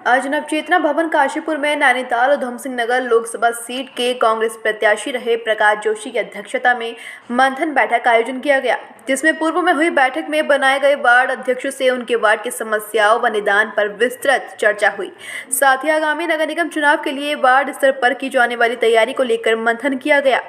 आज नवचेतना भवन काशीपुर में नैनीताल उधम सिंह नगर लोकसभा सीट के कांग्रेस प्रत्याशी रहे प्रकाश जोशी की अध्यक्षता में मंथन बैठक का आयोजन किया गया, जिसमें पूर्व में हुई बैठक में बनाए गए वार्ड अध्यक्षों से उनके वार्ड की समस्याओं व निदान पर विस्तृत चर्चा हुई। साथ ही आगामी नगर निगम चुनाव के लिए वार्ड स्तर पर की जाने वाली तैयारी को लेकर मंथन किया गया।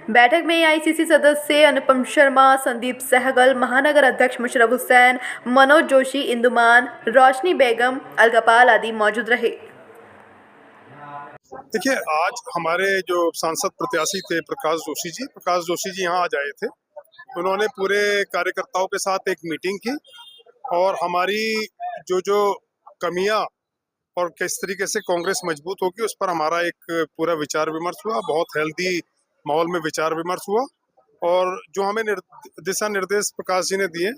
बैठक में एआईसीसी सदस्य अनुपम शर्मा, संदीप सहगल, महानगर अध्यक्ष मुशर्रफ हुसैन, मनोज जोशी, इंदुमान, रोशनी बेगम, अलगपाल आदि मौजूद रहे। देखिए, आज हमारे जो सांसद प्रत्याशी थे प्रकाश जोशी जी यहाँ आज आए थे। उन्होंने पूरे कार्यकर्ताओं के साथ एक मीटिंग की और हमारी जो कमियां और किस तरीके से कांग्रेस मजबूत होगी उस पर हमारा एक पूरा विचार विमर्श हुआ। बहुत हेल्दी माहौल में विचार विमर्श हुआ और जो हमें दिशा निर्देश प्रकाश जी ने दिए,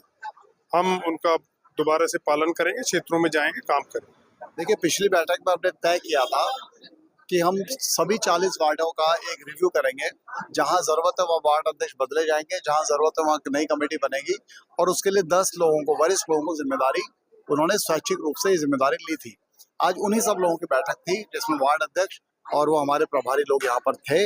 हम उनका दोबारा से पालन करेंगे, क्षेत्रों में जाएंगे, काम करेंगे। देखिए, पिछली बैठक में हमने तय किया था कि हम सभी 40 वार्डों का एक रिव्यू करेंगे। जहां जरूरत है वह वार्ड अध्यक्ष बदले जाएंगे, जहां जरूरत है वहां नई कमेटी बनेगी और उसके लिए 10 लोगों को, वरिष्ठ लोगों को जिम्मेदारी, उन्होंने स्वैच्छिक रूप से ये जिम्मेदारी ली थी। आज उन्हीं सब लोगों की बैठक थी जिसमें वार्ड अध्यक्ष और वो हमारे प्रभारी लोग यहाँ पर थे।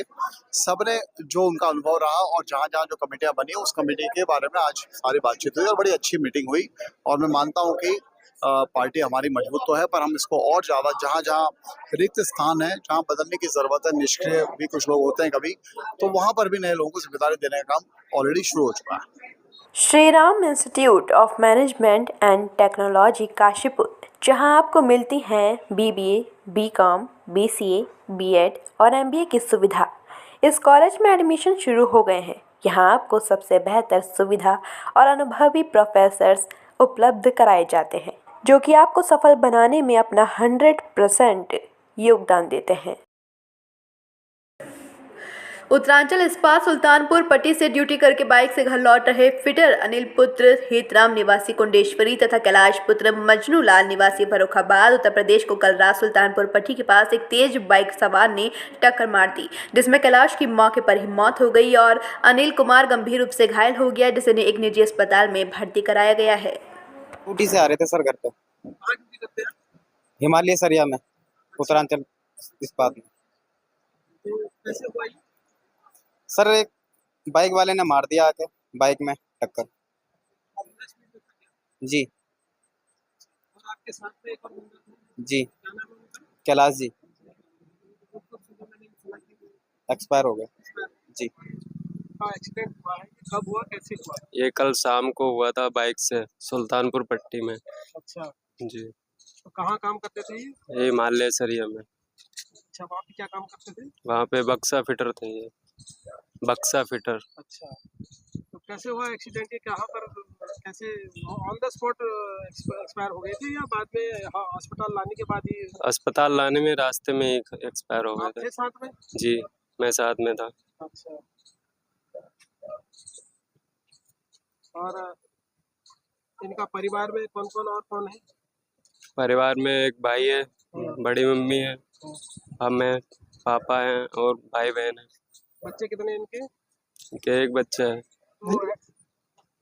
सबने जो उनका अनुभव रहा और जहाँ जहाँ जो कमेटियां बनी उस कमेटी के बारे में आज सारी बातचीत हुई और बड़ी अच्छी मीटिंग हुई। और मैं मानता हूँ कि पार्टी हमारी मजबूत तो है, पर हम इसको और ज्यादा जहाँ जहाँ रिक्त स्थान है, जहाँ बदलने की जरूरत है, निष्क्रिय भी कुछ लोग होते हैं कभी, तो वहां पर भी नए लोगों को जिम्मेदारी देने का काम ऑलरेडी शुरू हो चुका है। Shriram institute of management and technology Kashipur, जहां आपको मिलती हैं बीबीए, बीकॉम, बीसीए, बीएड और एमबीए की सुविधा। इस कॉलेज में एडमिशन शुरू हो गए हैं। यहां आपको सबसे बेहतर सुविधा और अनुभवी प्रोफेसर्स उपलब्ध कराए जाते हैं, जो कि आपको सफल बनाने में अपना 100% योगदान देते हैं। उत्तरांचल इस्पात सुल्तानपुर पट्टी से ड्यूटी करके बाइक से घर लौट रहे फिटर अनिल पुत्र हेतराम निवासी कुंडेश्वरी तथा कैलाश पुत्र मजनू लाल निवासी फर्रुखाबाद उत्तर प्रदेश को कल रात सुल्तानपुर पट्टी के पास एक तेज बाइक सवार ने टक्कर मार दी, जिसमें कैलाश की मौके पर ही मौत हो गई और अनिल कुमार गंभीर रूप से घायल हो गया, जिसे एक निजी अस्पताल में भर्ती कराया गया है। ड्यूटी से आ रहे थे सर घर पे, हिमालय सरिया में, उत्तरांचल इस्पात में। सर एक बाइक वाले ने मार दिया आके, बाइक में टक्कर। जी। आपके साथ में एक और जी, कैलाश जी एक्सपायर हो गए। जी। एक्सीडेंट हुआ है, कब हुआ, कैसे हुआ? ये कल शाम को हुआ था बाइक से सुल्तानपुर पट्टी में। अच्छा जी। तो कहाँ काम करते थे ये हिमालय सरिया में। अच्छा, वहाँ पे क्या काम करते थे? वहाँ पे बक्सा फिटर थे, ये बक्सा फिटर। अच्छा, तो कैसे हुआ एक्सीडेंट? ये कहाँ पर, कैसे ऑन द स्पॉट एक्सपायर हो गए थे या बाद में अस्पताल लाने के बाद ही? अस्पताल लाने में रास्ते में ही एक्सपायर हो गए थे। साथ में? जी, मैं साथ में था। अच्छा, और इनका परिवार में कौन कौन और कौन है? परिवार में एक भाई है, बड़ी मम्मी है, हम हैं, पापा हैं और भाई बहन है। बच्चे कितने इनके? इनके एक बच्चा है।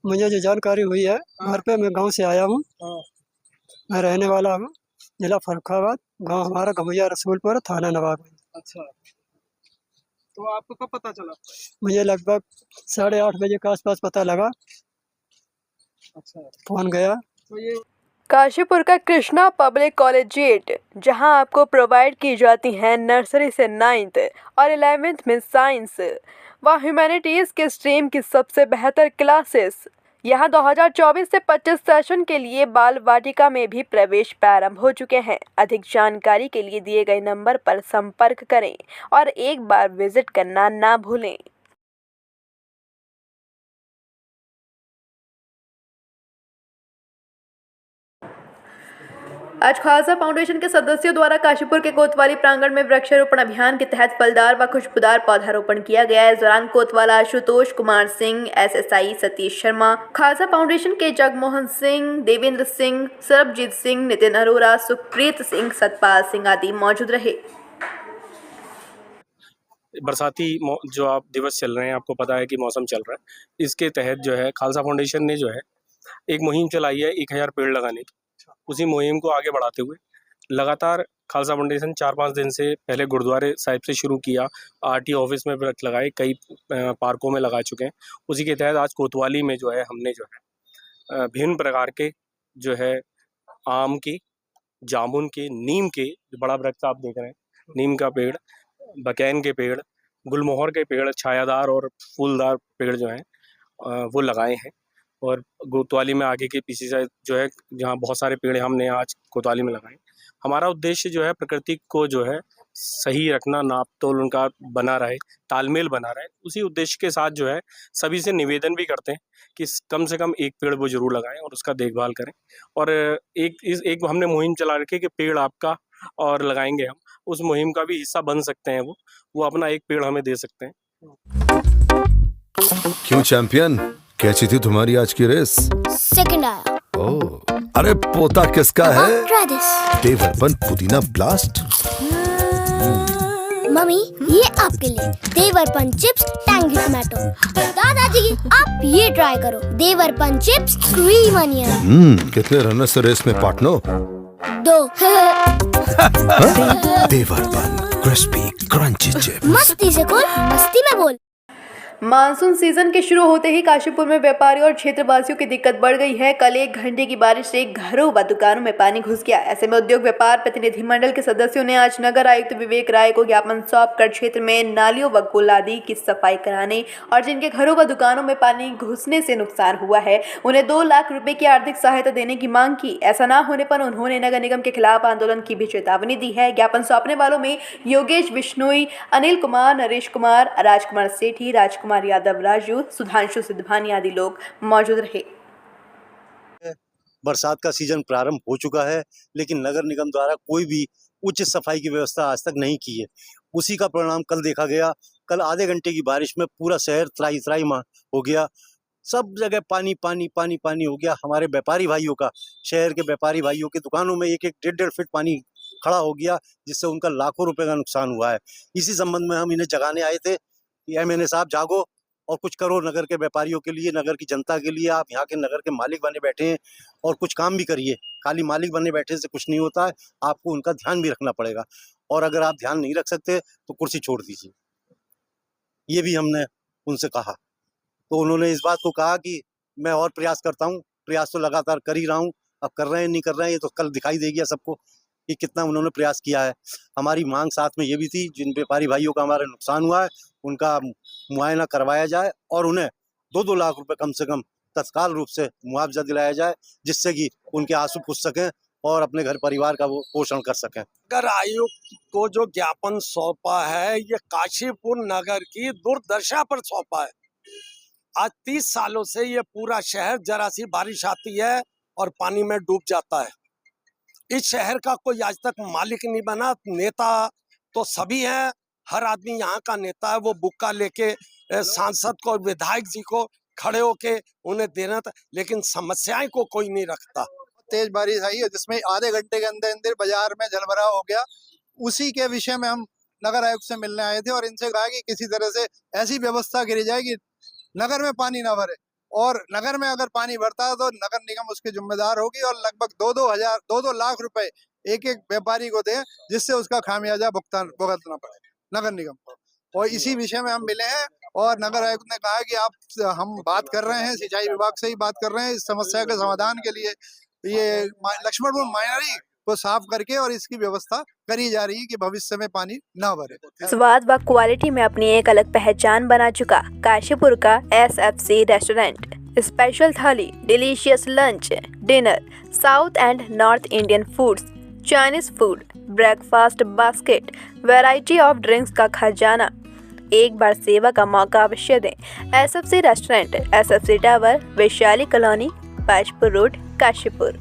मुझे जो जानकारी हुई है, घर पे मैं गांव से आया हूँ। मैं रहने वाला हूँ जिला फर्रुखाबाद, गांव हमारा गमैया रसूलपुर, थाना नवाब। अच्छा, तो आपको कब पता चला? मुझे लगभग 8:30 बजे के आसपास पता लगा। अच्छा, फोन गया। तो ये काशीपुर का कृष्णा पब्लिक कॉलेजिएट, जहां आपको प्रोवाइड की जाती हैं नर्सरी से 9th और 11th में साइंस व ह्यूमैनिटीज़ के स्ट्रीम की सबसे बेहतर क्लासेस। यहां 2024 से 25 सेशन के लिए बाल वाटिका में भी प्रवेश प्रारंभ हो चुके हैं। अधिक जानकारी के लिए दिए गए नंबर पर संपर्क करें और एक बार विजिट करना ना भूलें। आज खालसा फाउंडेशन के सदस्यों द्वारा काशीपुर के कोतवाली प्रांगण में वृक्षारोपण अभियान के तहत फलदार व खुशबूदार पौधारोपण किया गया। इस दौरान कोतवाला आशुतोष कुमार सिंह, एसएसआई सतीश शर्मा, खालसा फाउंडेशन के जगमोहन सिंह, देवेंद्र सिंह, सरबजीत सिंह, नितिन अरोरा, सुखप्रीत सिंह, सतपाल सिंह आदि मौजूद रहे। बरसाती जो आप दिवस चल रहे हैं, आपको पता है कि मौसम चल रहा है, इसके तहत जो है खालसा फाउंडेशन ने जो है एक मुहिम चलाई है 1000 पेड़ लगाने की। उसी मुहिम को आगे बढ़ाते हुए लगातार खालसा फाउंडेशन 4-5 दिन से पहले गुरुद्वारे साहिब से शुरू किया, आरटी ऑफिस में वृक्ष लगाए, कई पार्कों में लगा चुके हैं। उसी के तहत आज कोतवाली में जो है हमने जो है विभिन्न प्रकार के जो है आम के, जामुन के, नीम के, जो बड़ा वृक्ष आप देख रहे हैं, नीम का पेड़, बकैन के पेड़, गुलमोहर के पेड़, छायादार और फूलदार पेड़ जो हैं वो लगाए हैं। और कोतवाली में आगे के पीछे साइड जो है जहाँ बहुत सारे पेड़ हमने आज कोतवाली में लगाए। हमारा उद्देश्य जो है प्रकृति को जो है सही रखना, नाप तोल उनका बना रहे, तालमेल बना रहे। उसी उद्देश्य के साथ जो है सभी से निवेदन भी करते हैं कि कम से कम एक पेड़ वो जरूर लगाएं और उसका देखभाल करें। और एक हमने मुहिम चला रखी है कि पेड़ आपका और लगाएंगे हम, उस मुहिम का भी हिस्सा बन सकते हैं। वो अपना एक पेड़ हमें दे सकते हैं। क्यों चैंपियन, कैसी थी तुम्हारी आज की रेस? सेकंड आया। ओह, अरे पोता किसका है? ट्राइडिस। देवरपन पुदीना ब्लास्ट। मम्मी ये आपके लिए देवरपन चिप्स टैंगी टमाटो। दादाजी आप ये ट्राई करो, देवरपन चिप्स क्रीम अनियन। कितने रनर से रेस में पार्टनर? 2। देवरपन क्रिस्पी क्रंची चिप्स। मस्ती से खोल, मस्ती में बोल। मानसून सीजन के शुरू होते ही काशीपुर में व्यापारियों और क्षेत्रवासियों की दिक्कत बढ़ गई है। कल 1 घंटे की बारिश से घरों व दुकानों में पानी घुस गया। ऐसे में उद्योग व्यापार प्रतिनिधिमंडल के सदस्यों ने आज नगर आयुक्त विवेक राय को ज्ञापन सौंपकर क्षेत्र में नालियों व पुल आदि की सफाई कराने और जिनके घरों व दुकानों में पानी घुसने से नुकसान हुआ है उन्हें 2 लाख रुपए की आर्थिक सहायता देने की मांग की। ऐसा न होने पर उन्होंने नगर निगम के खिलाफ आंदोलन की भी चेतावनी दी है। ज्ञापन सौंपने वालों में योगेश बिश्नोई, अनिल कुमार, नरेश कुमार, राजकुमार सेठी, राजकुमार यादव, राजू, सुधांशु सिद्धवानी आदि लोग मौजूद रहे। बरसात का सीजन प्रारंभ हो चुका है, लेकिन नगर निगम द्वारा कोई भी उच्च सफाई की व्यवस्था आज तक नहीं की है। उसी का परिणाम कल देखा गया। कल आधे घंटे की बारिश में पूरा शहर त्राही हो गया। सब जगह पानी पानी पानी पानी हो गया। हमारे व्यापारी भाइयों का, शहर के व्यापारी भाइयों की दुकानों में 1-1, 1.5 फीट पानी खड़ा हो गया, जिससे उनका लाखों रुपए का नुकसान हुआ है। इसी संबंध में हम इन्हें जगाने आए थे कि MNA साहब जागो और कुछ करो नगर के व्यापारियों के लिए, नगर की जनता के लिए। आप यहाँ के नगर के मालिक बने बैठे हैं और कुछ काम भी करिए। खाली मालिक बने बैठे से कुछ नहीं होता है, आपको उनका ध्यान भी रखना पड़ेगा। और अगर आप ध्यान नहीं रख सकते तो कुर्सी छोड़ दीजिए। ये भी हमने उनसे कहा, तो उन्होंने इस बात को कहा कि मैं और प्रयास करता हूँ। प्रयास तो लगातार कर ही रहा हूँ, अब कर रहे हैं नहीं कर रहे हैं ये तो कल दिखाई देगी सबको कि कितना उन्होंने प्रयास किया है। हमारी मांग साथ में ये भी थी, जिन व्यापारी भाइयों का हमारा नुकसान हुआ है उनका मुआयना करवाया जाए और उन्हें 2-2 लाख रुपए कम से कम तत्काल रूप से मुआवजा दिलाया जाए, जिससे कि उनके आंसू पुछ सकें और अपने घर परिवार का वो पोषण कर सकें। नगर आयुक्त को जो ज्ञापन सौंपा है, ये काशीपुर नगर की दुर्दशा पर सौंपा है। आज 30 सालों से ये पूरा शहर जरा सी बारिश आती है और पानी में डूब जाता है। इस शहर का कोई आज तक मालिक नहीं बना। नेता तो सभी हैं, हर आदमी यहाँ का नेता है। वो बुक्का लेके सांसद को, विधायक जी को खड़े होके उन्हें देना था, लेकिन समस्याएं को कोई नहीं रखता। तेज बारिश आई है जिसमें आधे घंटे के अंदर अंदर बाजार में जलभराव हो गया। उसी के विषय में हम नगर आयुक्त से मिलने आए थे और इनसे कहा कि किसी तरह से ऐसी व्यवस्था करी जाए कि नगर में पानी ना भरे, और नगर में अगर पानी भरता है तो नगर निगम उसके जिम्मेदार होगी और लगभग 2-2 लाख रुपए एक व्यापारी को दे, जिससे उसका खामियाजा भुगतना पड़े नगर निगम को। और इसी विषय में हम मिले हैं और नगर आयुक्त ने कहा कि हम बात कर रहे हैं, सिंचाई विभाग से ही बात कर रहे हैं इस समस्या के समाधान के लिए। ये लक्ष्मणपुर माइनरी को साफ करके और इसकी व्यवस्था करी जा रही है कि भविष्य में पानी ना भरे। स्वाद व क्वालिटी में अपनी एक अलग पहचान बना चुका काशीपुर का SFC रेस्टोरेंट। स्पेशल थाली, delicious lunch, dinner, south and north Indian foods, Chinese food, breakfast basket, variety of drinks का खजाना। एक बार सेवा का मौका अवश्य दें। SFC restaurant, SFC tower, Vaishali colony, Pajpur road, Kashipur.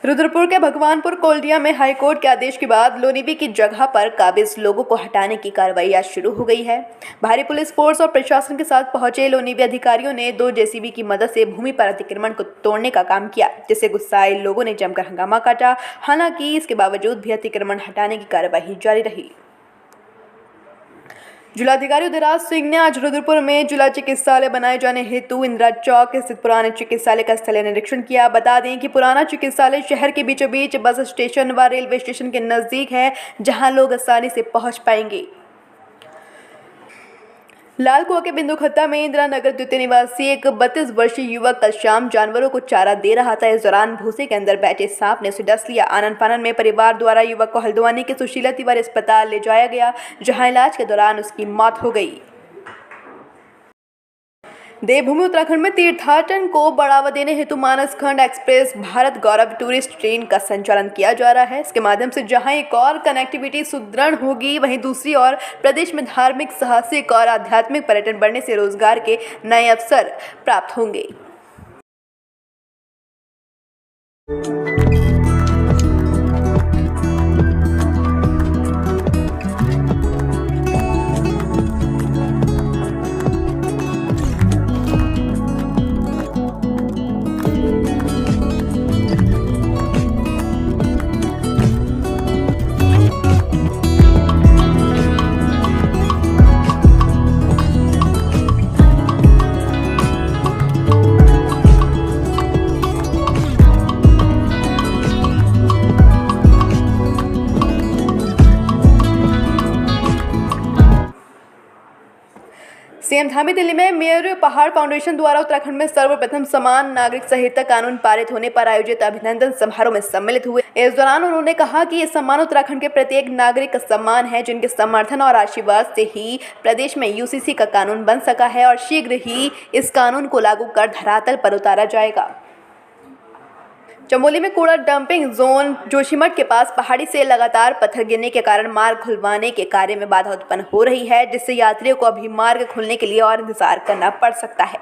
Rudrapur के भगवानपुर कोल्डिया में हाईकोर्ट के आदेश के बाद लोनीबी की जगह पर काबिज लोगों को हटाने की कार्रवाई आज शुरू हो गई है। भारी पुलिस फोर्स और प्रशासन के साथ पहुंचे लोनीबी अधिकारियों ने 2 JCB की मदद से भूमि पर अतिक्रमण को तोड़ने का काम किया, जिससे गुस्साए लोगों ने जमकर हंगामा काटा। हालांकि इसके बावजूद भी अतिक्रमण हटाने की कार्रवाई जारी रही। जिलाधिकारी उदयराज सिंह ने आज रुद्रपुर में जिला चिकित्सालय बनाए जाने हेतु इंदिरा चौक स्थित पुराने चिकित्सालय का स्थलीय निरीक्षण किया। बता दें कि पुराना चिकित्सालय शहर के बीचों बीच बस स्टेशन व रेलवे स्टेशन के नजदीक है, जहां लोग आसानी से पहुंच पाएंगे। लाल कुआं के बिंदु खत्ता में इंदिरा नगर द्वितीय निवासी एक 32 वर्षीय युवक कल शाम जानवरों को चारा दे रहा था। इस दौरान भूसे के अंदर बैठे सांप ने उसे डस लिया। आनन फानन में परिवार द्वारा युवक को हल्द्वानी के सुशीला तिवारी अस्पताल ले जाया गया, जहां इलाज के दौरान उसकी मौत हो गई। देवभूमि उत्तराखंड में तीर्थाटन को बढ़ावा देने हेतु मानस खंड एक्सप्रेस भारत गौरव टूरिस्ट ट्रेन का संचालन किया जा रहा है। इसके माध्यम से जहां एक और कनेक्टिविटी सुदृढ़ होगी, वहीं दूसरी ओर प्रदेश में धार्मिक, साहसिक और आध्यात्मिक पर्यटन बढ़ने से रोजगार के नए अवसर प्राप्त होंगे। सीएम धामी दिल्ली में मेयर पहाड़ फाउंडेशन द्वारा उत्तराखंड में सर्वप्रथम समान नागरिक संहिता कानून पारित होने पर आयोजित अभिनंदन समारोह में सम्मिलित हुए। इस दौरान उन्होंने कहा कि ये सम्मान उत्तराखंड के प्रत्येक नागरिक का सम्मान है, जिनके समर्थन और आशीर्वाद से ही प्रदेश में यूसीसी का कानून बन सका है और शीघ्र ही इस कानून को लागू कर धरातल पर उतारा जाएगा। चमोली में कूड़ा डंपिंग जोन जोशीमठ के पास पहाड़ी से लगातार पत्थर गिरने के कारण मार्ग खुलवाने के कार्य में बाधा उत्पन्न हो रही है, जिससे यात्रियों को अभी मार्ग खुलने के लिए और इंतजार करना पड़ सकता है।